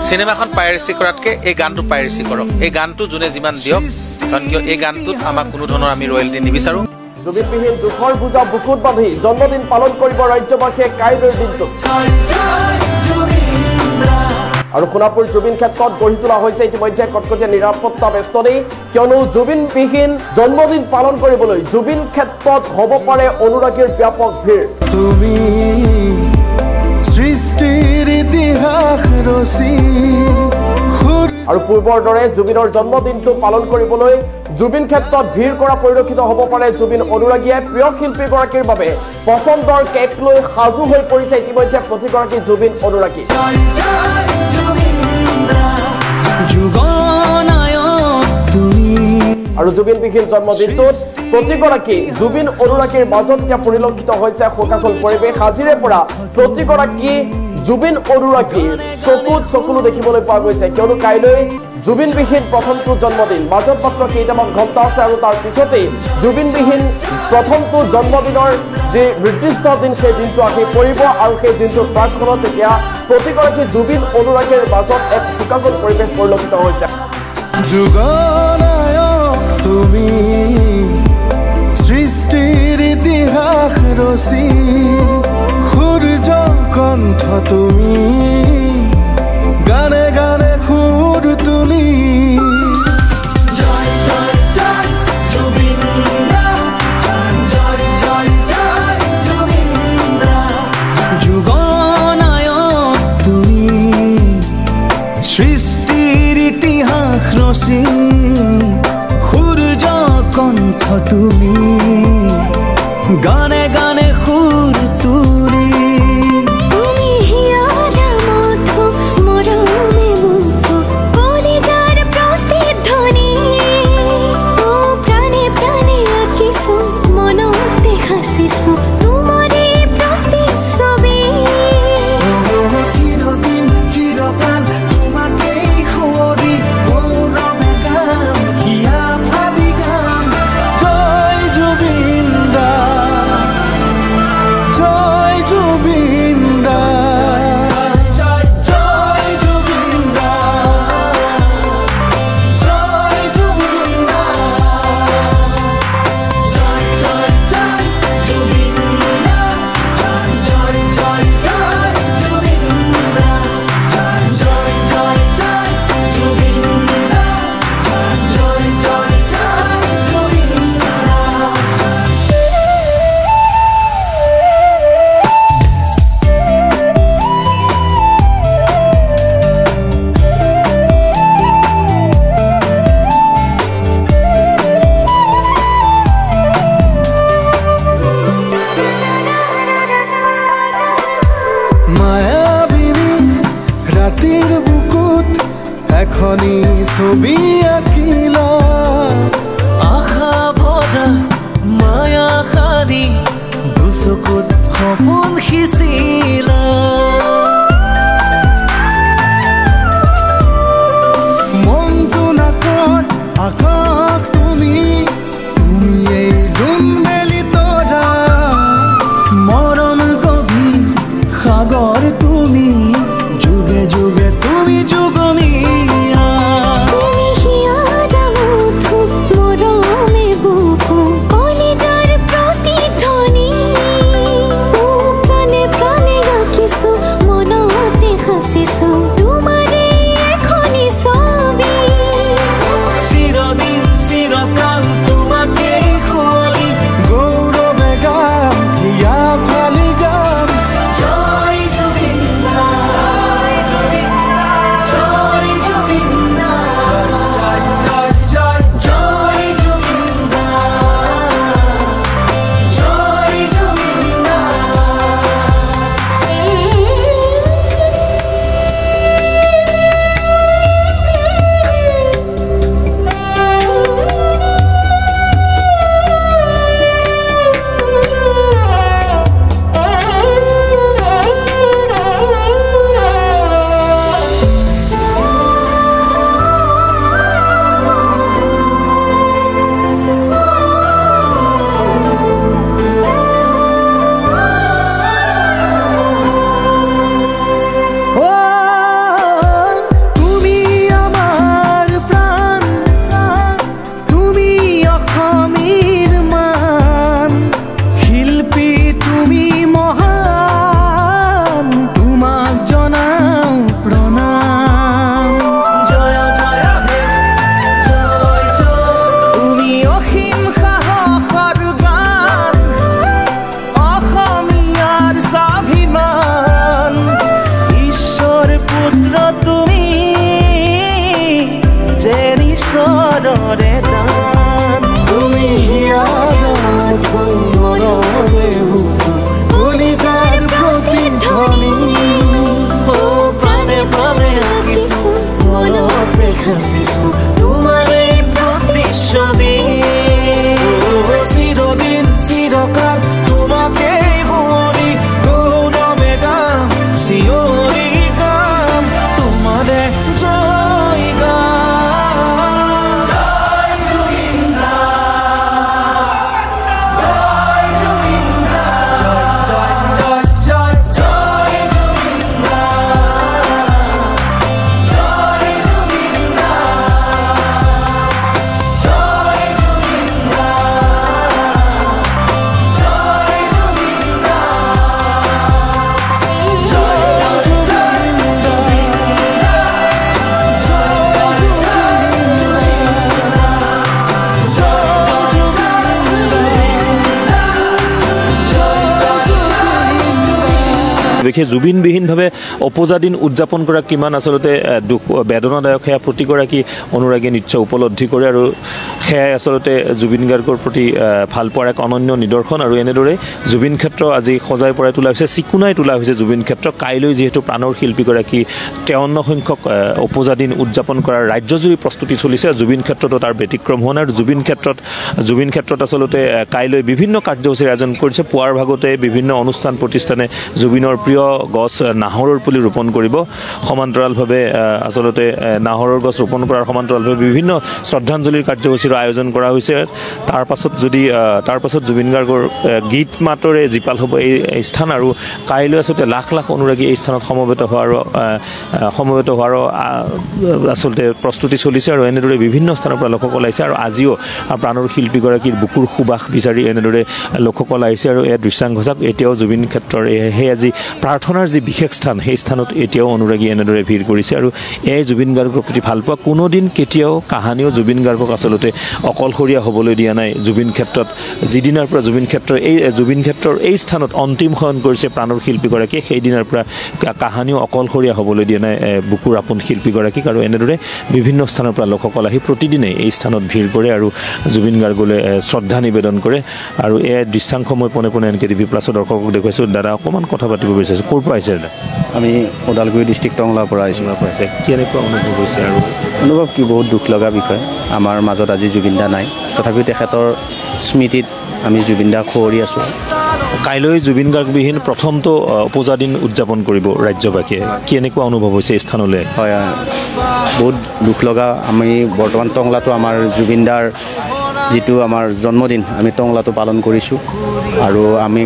সিনেমাখন piracy কৰাতকে এই গানটো পাইৰেচি কৰক এই গানটো যোনে যিমান দিয়ক কাৰণ কিয় এই গানটোত আমাক কোনো ধৰণৰ আমি ৰয়েলটি নিবিচাৰো জুবিনবিহীন দুখৰ বুজা বুকুত বান্ধি জন্মদিন পালন কৰিব ৰাজ্যবাসীয়ে কাইলৈৰ দিনটো আৰু সোণাপুৰ জুবিন ক্ষেত্ৰত গঢ়ি তোলা হৈছে ইতিমধ্যে কটকটীয়া নিৰাপত্তা বেষ্টনী কিয়নো জুবিনবিহীন জন্মদিন পালন কৰিবলৈ জুবিন ক্ষেত্ৰত হ'ব পাৰে অনুৰাগীৰ ব্যাপক ভিৰ তুমি সৃষ্টিৰ ইতিহাস ৰচি আৰু পূৰ্বৰ দৰে জুবিনৰ জন্মদিনটো পালন কৰিবলৈ জুবিন ক্ষেত্ৰত ভিৰ কৰা পৰিলক্ষিত হ'ব পাৰে জুবিন অনুৰাগীয়ে প্ৰিয় শিল্পীগৰাকীৰ বাবে পছন্দৰ কেক লৈ সাজু হৈ পৰিছে ইতিমধ্যে প্ৰতিগৰাকী জুবিন অনুৰাগী আৰু জুবিনবিহীন জন্মদিনটোত প্ৰতিগৰাকী জুবিন অনুৰাগীৰ মাজত এতিয়া পৰিলক্ষিত হৈছে শোকাকুল পৰিৱেশ আজিৰে পৰা প্ৰতিগৰাকী জুবিন অনুৰাগীৰ চকুত চকুলো দেখিবলৈ পোৱা গৈছে কিয়নো কাইলৈ জুবিনবিহীন প্ৰথমটো জন্মদিন মাজত মাত্ৰ কেইটামান ঘণ্টা আছে আৰু তাৰ পিছতেই জুবিনবিহীন প্ৰথমটো জন্মদিনৰ যি নিৰ্দিষ্ট দিন সেই দিনটো আহি পৰিব আৰু সেই দিনটোৰ প্ৰাকখনত এতিয়া প্ৰতিগৰাকী জুবিন অনুৰাগীৰ মাজত এক শোকাকুল পৰিৱেশ পৰিলক্ষিত হৈছে তুমি সৃষ্টিৰ ইতিহাস ৰচি সূৰ্য কণ্ঠ তুমি গানে গানে সুৰ তুলি যুগনায়ক তুমি সৃষ্টিৰ ইতিহাস ৰচি কণ্ঠ তুমি গানে গানে সুৰ তুলি তুমি হিয়াৰা মধু মৰমে মুকু কলিজাৰ প্ৰতিধ্বনি ও প্ৰাণে প্ৰাণে আঁকিছো মনতে সাঁচিছো তোমাৰে প্ৰতিচ্ছবি চিৰদিন চিৰকাল তোমাকেই সুঁৱৰি গৌৰৱে গাম হিয়া ভাবি গাম জয় জুবিন দা জয় জুবিন দা জয় জয় জুবিন দা জয় জুবিন দা জয় জয় জয় জুবিন দা জয় জয় জয় জুবিন দা জয় জয় জয় জুবিন দা জয় জয় জয় জুবিন দা মায়াবিনী ৰাতিৰ বুকুত এখনি ছবি আঁকিলা আশা ভৰা মায়া সাদি দুচকুত সপোন সিঁচিলা মন জোনাকত আকাশ তুমি এই জোনবেলি তৰা মৰম গভীৰ সাগৰ তুমি যুগে যুগে তুমি যুগমীয়া তুমি হিয়াৰা মধু মৰমে বুকু কলিজাৰ প্ৰতিধ্বনি ও প্ৰাণে প্ৰাণে আঁকিছো মনতে সাঁচিছো তোমাৰে এখনি ছবি চিৰদিন চিৰকাল তোমাকেই সুঁৱৰি বিশেষ জুবিনবিহীনভাৱে অপোজা দিন উদযাপন কৰা কিমান আচলতে দুখ বেদনাদায়ক সেয়া প্ৰতিগৰাকী অনুৰাগীয়ে নিশ্চয় উপলব্ধি কৰে আৰু সেয়াই আচলতে জুবিন গাৰ্গৰ প্ৰতি ভাল পোৱাৰ এক অনন্য নিদৰ্শন আৰু এনেদৰে জুবিন ক্ষেত্ৰ আজি সজাই পৰাই তোলা হৈছে চিকুনাই তোলা হৈছে জুবিন ক্ষেত্ৰ কাইলৈ যিহেতু প্ৰাণৰ শিল্পীগৰাকী 53 সংখ্যক অপোজা দিন উদযাপন কৰাৰ ৰাজ্যজুৰি প্ৰস্তুতি চলিছে জুবিন ক্ষেত্ৰতো তাৰ ব্যতিক্ৰম হোৱা নাই আৰু জুবিন ক্ষেত্ৰত আচলতে কাইলৈ বিভিন্ন কাৰ্যসূচীৰ আয়োজন কৰিছে পুৱাৰ ভাগতে বিভিন্ন অনুষ্ঠান প্ৰতিষ্ঠানে জুবিনৰ প্ৰিয় গছ নাহৰৰ পুলি ৰোপণ কৰিব সমান্তৰালভাৱে আচলতে নাহৰৰ গছ ৰোপণ কৰাৰ সমান্তৰালভাৱে বিভিন্ন শ্ৰদ্ধাঞ্জলিৰ কাৰ্যসূচীৰ আয়োজন কৰা হৈছে তাৰ পাছত জুবিন গাৰ্গৰ গীত মাতৰে জীপাল হ'ব এই স্থান আৰু কাইলৈ আচলতে লাখ লাখ অনুৰাগী এই স্থানত সমবেত হোৱাৰ আচলতে প্ৰস্তুতি চলিছে আৰু এনেদৰে বিভিন্ন স্থানৰ পৰা লোকসকল আহিছে আৰু আজিও প্ৰাণৰ শিল্পীগৰাকীৰ বুকুৰ সুবাস বিচাৰি এনেদৰে লোকসকল আহিছে আৰু এই দৃশ্যাংগচাক এতিয়াও জুবিন ক্ষেত্ৰৰ সেই আজি প্ৰাৰ্থনাৰ যি বিশেষ স্থান সেই স্থানত এতিয়াও অনুৰাগী এনেদৰে ভিৰ কৰিছে আৰু এই জুবিন গাৰ্গৰ প্ৰতি ভালপোৱা কোনোদিন কেতিয়াও কাহানিও জুবিন গাৰ্গক আচলতে অকলশৰীয়া হ'বলৈ দিয়া নাই জুবিন ক্ষেত্ৰত যিদিনাৰ পৰা জুবিন ক্ষেত্ৰৰ এই স্থানত অন্তিম শয়ন কৰিছে প্ৰাণৰ শিল্পীগৰাকীয়ে সেইদিনাৰ পৰা কাহানিও অকলশৰীয়া হ'বলৈ দিয়া নাই বুকুৰ আপোন শিল্পীগৰাকীক আৰু এনেদৰে বিভিন্ন স্থানৰ পৰা লোকসকল আহি প্ৰতিদিনে এই স্থানত ভিৰ কৰে আৰু জুবিন গাৰ্গলৈ শ্ৰদ্ধা নিবেদন কৰে আৰু এই দৃশ্যাংশ মই পোনে পোনে NKTV প্লাছৰ দৰ্শকক দেখুৱাইছোঁ দাদা অকণমান কথা পাতিব বিচাৰিছোঁ ক'ৰ পৰা আহিছে দাদা আমি ওদালগুৰি ডিষ্ট্ৰিক্ট টংলাৰ পৰা আহিছোঁ কেনেকুৱা অনুভৱ হৈছে আৰু অনুভৱ কি বহুত দুখ লগা বিষয় আমাৰ মাজত আজি জুবিন দা নাই তথাপিও তেখেতৰ স্মৃতিত আমি জুবিন দাক সুঁৱৰি আছোঁ কাইলৈ জুবিন গাৰ্গবিহীন প্ৰথমটো অপোজা দিন উদযাপন কৰিব ৰাজ্যবাসীয়ে কেনেকুৱা অনুভৱ হৈছে এই স্থানলৈ হয় বহুত দুখ লগা আমি বৰ্তমান টংলাটো আমাৰ জুবিন দাৰ যিটো আমাৰ জন্মদিন আমি টংলাটো পালন কৰিছোঁ আৰু আমি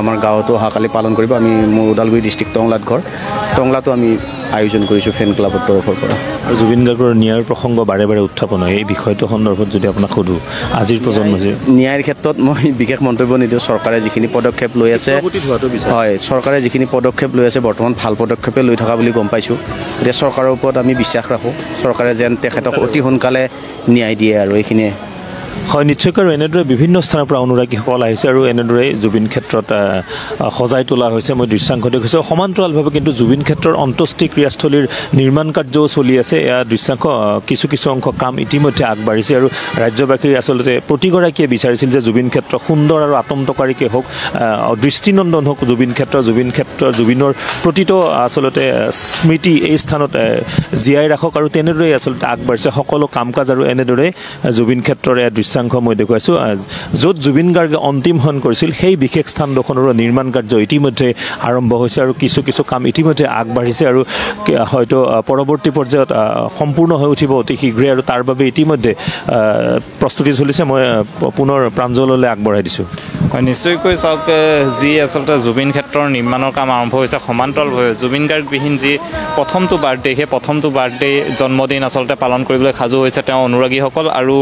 আমাৰ গাঁৱতো অহাকালি পালন কৰিব আমি মোৰ ওদালগুৰি ডিষ্ট্ৰিক্ট টংলাত ঘৰ টংলাটো আমি আয়োজন কৰিছোঁ ফেন ক্লাবৰ তৰফৰ পৰা আৰু জুবিন গাৰ্গৰ ন্যায়ৰ প্ৰসংগ বাৰে বাৰে উত্থাপন হয় এই বিষয়টো সন্দৰ্ভত যদি আপোনাক সোধোঁ আজিৰ প্ৰজন্মই ন্যায়ৰ ক্ষেত্ৰত মই বিশেষ মন্তব্য নিদিওঁ চৰকাৰে যিখিনি পদক্ষেপ লৈ আছে হয় চৰকাৰে যিখিনি পদক্ষেপ লৈ আছে বৰ্তমান ভাল পদক্ষেপে লৈ থকা বুলি গম পাইছোঁ এতিয়া চৰকাৰৰ ওপৰত আমি বিশ্বাস ৰাখোঁ চৰকাৰে যেন তেখেতক অতি সোনকালে ন্যায় দিয়ে আৰু এইখিনিয়ে হয় নিশ্চয়কৈ আৰু এনেদৰে বিভিন্ন স্থানৰ পৰা অনুৰাগীসকল আহিছে আৰু এনেদৰে জুবিন ক্ষেত্ৰত সজাই তোলা হৈছে মই দৃশ্যাংশ দেখিছোঁ সমান্তৰালভাৱে কিন্তু জুবিন ক্ষেত্ৰৰ অন্ত্যেষ্টি ক্ৰিয়াস্থলীৰ নিৰ্মাণ কাৰ্যও চলি আছে এয়া দৃশ্যাংশ কিছু অংশ কাম ইতিমধ্যে আগবাঢ়িছে আৰু ৰাজ্যবাসীয়ে আচলতে প্ৰতিগৰাকীয়ে বিচাৰিছিল যে জুবিন ক্ষেত্ৰ সুন্দৰ আৰু আতমতকাৰীকে হওক দৃষ্টিনন্দন হওক জুবিনৰ প্ৰতিটো আচলতে স্মৃতি এই স্থানত জীয়াই ৰাখক আৰু তেনেদৰেই আচলতে আগবাঢ়িছে সকলো কাম কাজ আৰু এনেদৰে জুবিন ক্ষেত্ৰৰ দৃশ্যাংশ মই দেখুৱাইছোঁ য'ত জুবিন গাৰ্গে অন্তিম শয়ন কৰিছিল সেই বিশেষ স্থানডোখৰৰ নিৰ্মাণ কাৰ্য ইতিমধ্যে আৰম্ভ হৈছে আৰু কিছু কাম ইতিমধ্যে আগবাঢ়িছে আৰু হয়তো পৰৱৰ্তী পৰ্যায়ত সম্পূৰ্ণ হৈ উঠিব অতি শীঘ্ৰে আৰু তাৰ বাবে ইতিমধ্যে প্ৰস্তুতি চলিছে মই পুনৰ প্ৰাঞ্জললৈ আগবঢ়াই দিছোঁ হয় নিশ্চয়কৈ চাওক যি আচলতে জুবিন ক্ষেত্ৰৰ নিৰ্মাণৰ কাম আৰম্ভ হৈছে সমান্তৰালভাৱে জুবিন গাৰ্গবিহীন যি প্ৰথমটো বাৰ্থডে সেই প্ৰথমটো বাৰ্থডে জন্মদিন আচলতে পালন কৰিবলৈ সাজু হৈছে তেওঁ অনুৰাগীসকল আৰু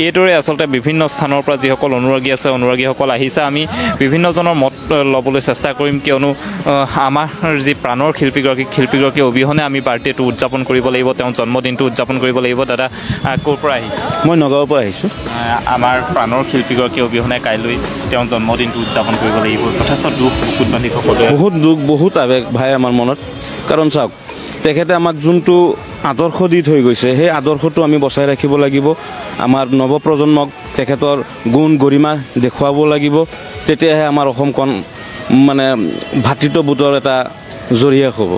এইদৰে আচলতে বিভিন্ন স্থানৰ পৰা যিসকল অনুৰাগী আছে অনুৰাগীসকল আহিছে আমি বিভিন্নজনৰ মত ল'বলৈ চেষ্টা কৰিম কিয়নো আমাৰ যি প্ৰাণৰ শিল্পীগৰাকী অবিহনে আমি বাৰ্থডেটো উদযাপন কৰিব লাগিব তেওঁৰ জন্মদিনটো উদযাপন কৰিব লাগিব দাদা ক'ৰ পৰা আহিছে মই নগাঁৱৰ পৰা আহিছোঁ আমাৰ প্ৰাণৰ শিল্পীগৰাকী অবিহনে কাইলৈ তেওঁৰ জন্মদিনটো উদযাপন কৰিব লাগিব যথেষ্ট দুখ বুকুত বান্ধি সকলোৱে বহুত দুখ বহুত আৱেগ ভাই আমাৰ মনত কাৰণ চাওক তেখেতে আমাক যোনটো আদৰ্শ দি থৈ গৈছে সেই আদৰ্শটো আমি বচাই ৰাখিব লাগিব আমাৰ নৱপ্ৰজন্মক তেখেতৰ গুণ গৰিমা দেখুৱাব লাগিব তেতিয়াহে আমাৰ অসমখন মানে ভাতৃত্ববোধৰ এটা জৰিয়া হ'ব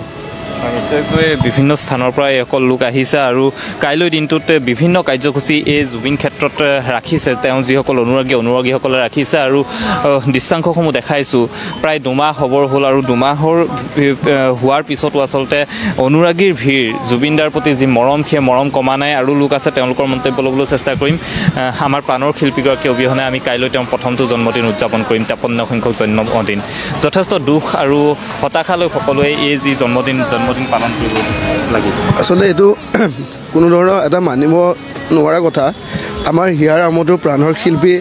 নিশ্চয়কৈ বিভিন্ন স্থানৰ পৰা এইসকল লোক আহিছে আৰু কাইলৈ দিনটোত বিভিন্ন কাৰ্যসূচী এই জুবিন ক্ষেত্ৰত ৰাখিছে তেওঁ যিসকল অনুৰাগীসকলে ৰাখিছে আৰু দৃশ্যাংশসমূহ দেখাইছোঁ প্ৰায় 2 মাহ হ'বৰ হ'ল আৰু 2 মাহৰ হোৱাৰ পিছতো আচলতে অনুৰাগীৰ ভিৰ জুবিনদাৰ প্ৰতি যি মৰম সেই মৰম কমা নাই আৰু লোক আছে তেওঁলোকৰ মন্তব্য ল'বলৈ চেষ্টা কৰিম আমাৰ প্ৰাণৰ শিল্পীগৰাকী অবিহনে আমি কাইলৈ তেওঁৰ প্ৰথমটো জন্মদিন উদযাপন কৰিম 53 সংখ্যক জন্মদিন যথেষ্ট দুখ আৰু হতাশালৈ সকলোৱে এই যি জন্মদিন পালন কৰিব লাগিব আচলতে এইটো কোনো ধৰণৰ এটা মানিব নোৱাৰা কথা আমাৰ হিয়াৰ আমতো প্ৰাণৰ শিল্পী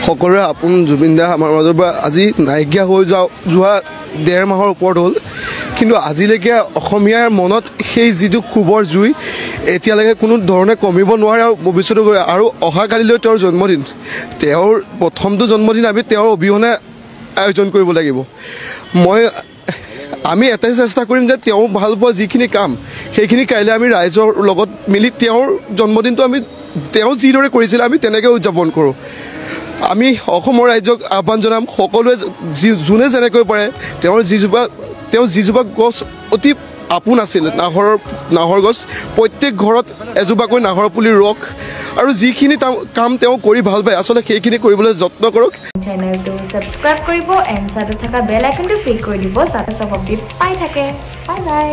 সকলোৰে আপোন জুবিন দা আমাৰ মাজৰ পৰা আজি নাইকিয়া হৈ যোৱা 1.5 মাহৰ ওপৰত হ'ল কিন্তু আজিলৈকে অসমীয়াৰ মনত সেই যিটো ক্ষোভৰ জুই এতিয়ালৈকে কোনো ধৰণে কমিব নোৱাৰে আৰু ভৱিষ্যতে আৰু অহাকালিলৈ তেওঁৰ জন্মদিন তেওঁৰ প্ৰথমটো জন্মদিন আমি তেওঁৰ অবিহনে আয়োজন কৰিব লাগিব মই আমি এটাই চেষ্টা কৰিম যে তেওঁ ভাল পোৱা যিখিনি কাম সেইখিনি কাইলৈ আমি ৰাইজৰ লগত মিলি তেওঁৰ জন্মদিনটো আমি তেওঁ যিদৰে কৰিছিলে আমি তেনেকৈ উদযাপন কৰোঁ আমি অসমৰ ৰাইজক আহ্বান জনাম সকলোৱে যোনে যেনেকৈ পাৰে তেওঁ যিজোপা গছ অতি আপোন আছিল নাহৰ গছ প্ৰত্যেক ঘৰত এজোপাকৈ নাহৰ পুলি ৰুওক আৰু যিখিনি কাম তেওঁ কৰি ভাল পায় আচলতে সেইখিনি কৰিবলৈ যত্ন কৰক চেনেলটো সাবস্ক্ৰাইব কৰিব এণ্ড সাথে থকা বেল আইকনটো ক্লিক কৰি দিব যাতে সব আপডেটছ পাই থাকে বাই বাই